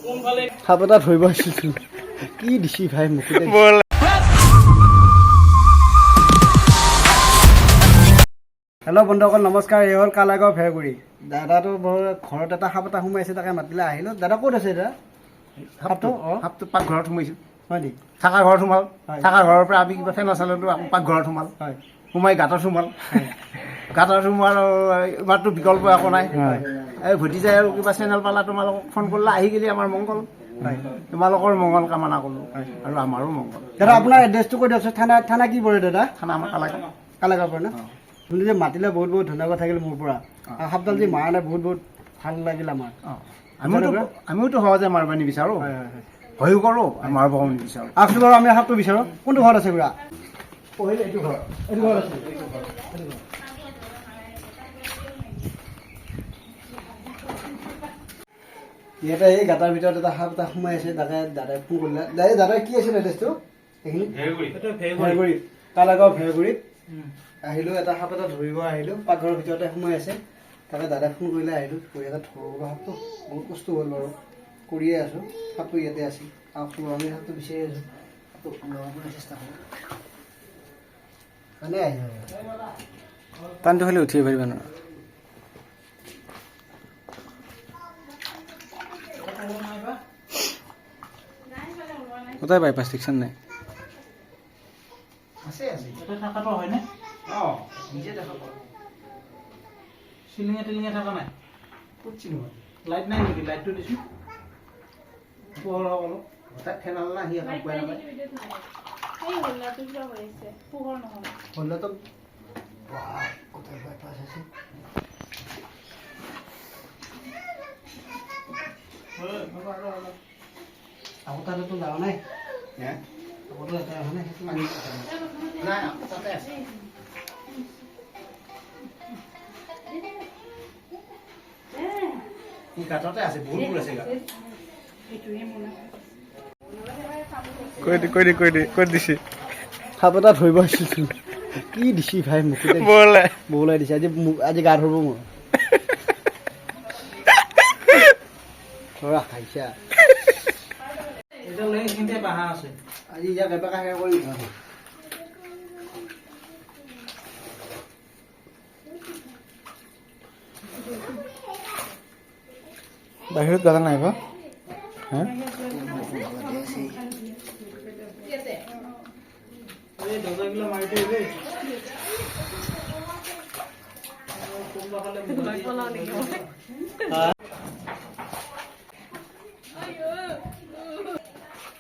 সাপ এটা ধৰিব আহিছিল কি দিছি ভাই মোক হেল্ল' বন্ধুসকল নমস্কাৰ এই হ'ল কালাগাঁও ভেৰগুৰি দাদাটো ঘৰত এটা সাপ এটা সোমাইছে তাকে মাতিলে আহিলোঁ দাদা ক'ত আছে দাদা সাপটো সাপটো পাকঘৰত সোমাইছোঁ হয় নেকি থাকা ঘৰত সোমাল থাকা ঘৰৰ পৰা আমি কিবা ফেন চালোঁ আকৌ পাকঘৰত সোমাল হয় সোমাই গাঁতত সোমাল গাঁতত সোমাল ইমানটো বিকল্প একো নাই এই ভতিজাই আৰু কিবা চেনেল পালা তোমালোকক ফোন কৰিলা আহি গেলি আমাৰ মংগল তোমালোকৰ মংগল কামনা কৰোঁ আৰু আমাৰো মংগল দাদা আপোনাৰ এড্ৰেছটো কৈ দিয়কচোন থানা কি পৰে দাদা থানা আমাৰ কালাগাঁও পৰে ন আপুনি যে মাতিলে বহুত বহুত ধন্যবাদ থাকিল মোৰ পৰা আৰু সাপডাল যে মাৰা নাই বহুত বহুত ভাল লাগিল আমাৰ আমিওতো সহজে মাৰিব নিবিচাৰোঁ ভয়ো কৰোঁ মাৰিব নিবিচাৰোঁ আছোঁ বাৰু আমি সাপটো বিচাৰোঁ কোনটো ঘৰত আছে খুৰা এইটো ঘৰ আছে ইয়াতে এই গাঁতৰ ভিতৰত এটা সাপ এটা সোমাই আছে তাকে দাদাই ফোন কৰিলে দাদাই কি আছিল এড্ৰেছটো সেইখিনি ভেৰগুৰি কালাগাঁও ভেৰগুৰিত আহিলোঁ এটা সাপ এটা ধৰিব আহিলোঁ পাকঘৰৰ ভিতৰতে সোমাই আছে তাকে দাদাই ফোন কৰিলে আহিলোঁ পৰিয়ালত ধৰিব সাপটো বহুত কষ্ট হ'ল বাৰু কৰিয়ে আছোঁ সাপটো ইয়াতে আছিল আৰু আমি সাপটো বিচাৰি আছোঁ সাপটো ল'বলৈ চেষ্টা কৰোঁ মানে আহিব পানীটো খালি উঠিব পাৰিব ন কোথায় পাই প্লাষ্টিকখন নাই আছে থকাটো হয়নে অঁ নিজে দেখা পাওঁ চিলিঙে টিলিঙে থকা নাই ক'ত চিলিঙত লাইট নাই নেকি লাইটটো দিছোঁ পোহৰ হওক অলপ হঠাৎ ফেন আলা আহি এখন পোৱাই নাপায় হলেতো কোথায় বাইপাছ আছে আগতাতো যাওয়া নাই হ্যাঁ আগতো এটা অহা নাই সেইটো নাই তাতে আছে গাঁততে আছে বহুতবোৰ আছে গাঁত কৈ দিছি সাপ এটা ধৰিব আহিছিল কি দিছি ভাই মোক বহলাই দিছে আজি গা ধৰিব মোৰ খাইছা আজি ইয়াক এবেকা শেষ কৰি বাহিৰত গলা নাই বা হা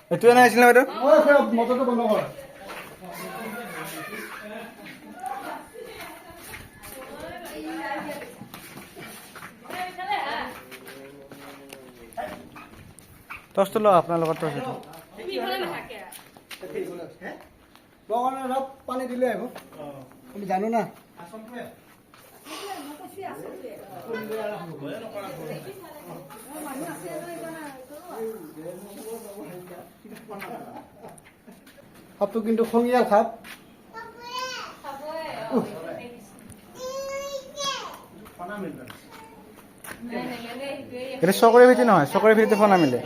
এইটোৱে নাই আছিল বাইদেউ মটৰটো বন্ধ কৰ টৰ্চটো লওক আপোনাৰ লগত টৰ্চ এইটো অলপ পানী দিলে আহিব আমি জানো না সাপটো কিন্তু খঙিয়াল সাপ এইটো চকৰি ভিতৰি নহয় চকৰি ভিতৰতে ফোন নামিলে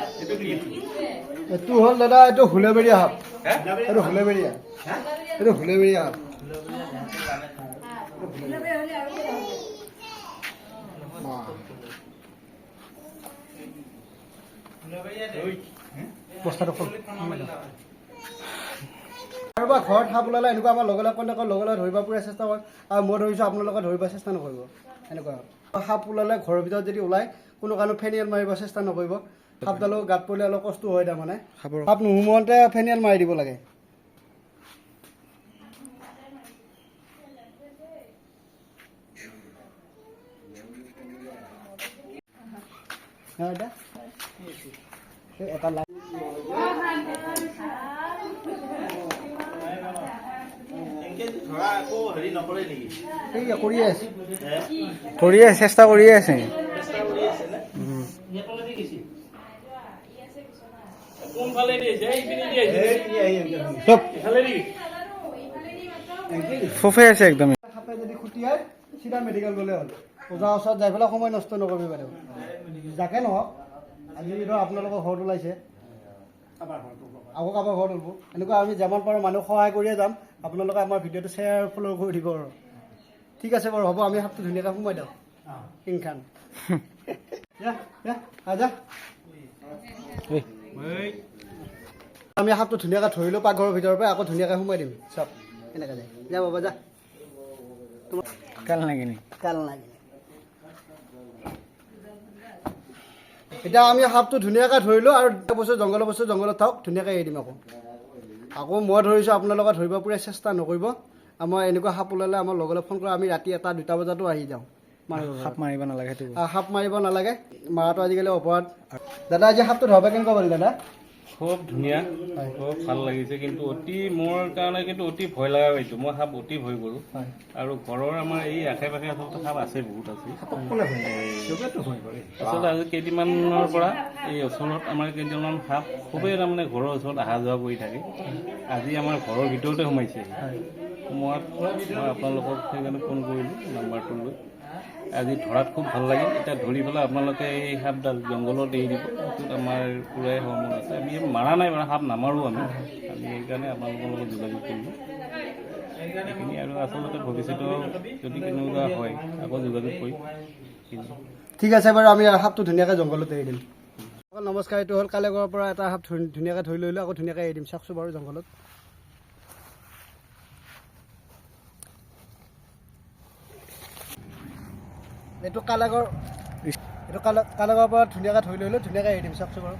এইটো হ'ল দাদা এইটো হুলেবেৰীয়া সাপ এইটো হুলেবেৰীয়া সাপ বস্তাটো কাৰোবাৰ ঘৰত সাপ ওলালে এনেকুৱা আমাৰ লগে লগে ধৰিব পুৰা চেষ্টা কৰে আৰু মই ধৰিছোঁ আপোনালোকে ধৰিব চেষ্টা নকৰিব এনেকুৱা সাপ ওলালে ঘৰৰ ভিতৰত যদি ওলাই কোনো কাৰণত ফেনিয়েল মাৰিব চেষ্টা নকৰিব সাপডালো গাত পৰিলে অলপ কষ্ট হয় তাৰমানে সাপ নোসোমাওঁতে ফেনিয়েল মাৰি দিব লাগে এটা কৰিয়ে চেষ্টা কৰিয়ে আছে ফুফে আছে একদম সাপে যদি খুটিয়াই চিধা মেডিকেল গ'লে হ'ল ওজা ওচৰত যাই পেলাই সময় নষ্ট নকৰিবি বাইদেউ যাকে নহওক আজি ধৰক আপোনালোকৰ ঘৰত ওলাইছে আকৌ কাৰোবাৰ ঘৰত ওলাব এনেকুৱা আমি যিমান পাৰোঁ মানুহ সহায় কৰিয়ে যাম আপোনালোকে আমাৰ ভিডিঅ'টো শ্বেয়াৰ ফ'ল' কৰি দিব আৰু ঠিক আছে বাৰু হ'ব আমি সাপটো ধুনীয়াকৈ সোমাই দিওঁ কিংখান যা আমি সাপটো ধুনীয়াকৈ ধৰিলোঁ পাকঘৰৰ ভিতৰৰ পৰা আকৌ ধুনীয়াকৈ সোমাই দিম চব এনেকৈ যায় যা বাবা যা তোমাৰ কাল নাগিনি কাল লাগে এতিয়া আমি সাপটো ধুনীয়াকৈ ধৰিলোঁ আৰু বস্তু জংঘলত থাকক ধুনীয়াকৈ এৰি দিম আকৌ মই ধৰিছোঁ আপোনালোকে ধৰিব পূৰা চেষ্টা নকৰিব আমাৰ এনেকুৱা সাপ ওলালে আমাৰ লগলৈ ফোন কৰা আমি ৰাতি 1-2 বজাতো আহি যাওঁ সাপ মাৰিব নালাগে সাপ মাৰিব নালাগে মাৰাটো আজিকালি অপৰাধ দাদা আজি সাপটো ধৰিব কেনেকুৱা পালে দাদা খুব ধুনীয়া খুব ভাল লাগিছে কিন্তু মোৰ কাৰণে কিন্তু অতি ভয় লগা পাইছোঁ মই সাপ অতি ভয় কৰোঁ আৰু ঘৰৰ আমাৰ এই আশে পাশে আচলতে সাপ আছে বহুত আছে আচলতে আজি কেইদিনমানৰ পৰা এই ওচৰত আমাৰ কেইদিনমান সাপ খুবেই তাৰমানে ঘৰৰ ওচৰত অহা যোৱা কৰি থাকে আজি আমাৰ ঘৰৰ ভিতৰতে সোমাইছে মই আপোনালোকক সেইকাৰণে ফোন কৰিলোঁ নাম্বাৰটো লৈ আজি ধৰাত খুব ভাল লাগিল এতিয়া ধৰি পেলাই আপোনালোকে এই সাপডাল জংঘলত এৰি দিব সেইটোত আমাৰ পূৰাই সময় আছে আমি মাৰা নাই বাৰু সাপ নামাৰোঁ আমি সেইকাৰণে আপোনালোকৰ লগত যোগাযোগ কৰিলোঁ সেইখিনি আৰু আচলতে ভৱিষ্যতেও যদি কেনেকুৱা হয় আকৌ যোগাযোগ কৰিম ঠিক আছে বাৰু আমি সাপটো ধুনীয়াকৈ জংঘলত এৰি দিম নমস্কাৰ এইটো হ'ল কালেগড়ৰ পৰা এটা সাপ ধুনীয়াকৈ ধৰি লৈ আকৌ ধুনীয়াকৈ এৰি দিম চাওকচোন বাৰু জংঘলত এইটো কালেগড়ৰ পৰা ধুনীয়াকৈ ধৰি লৈ ধুনীয়াকৈ এৰি দিম চাওকচোন বাৰু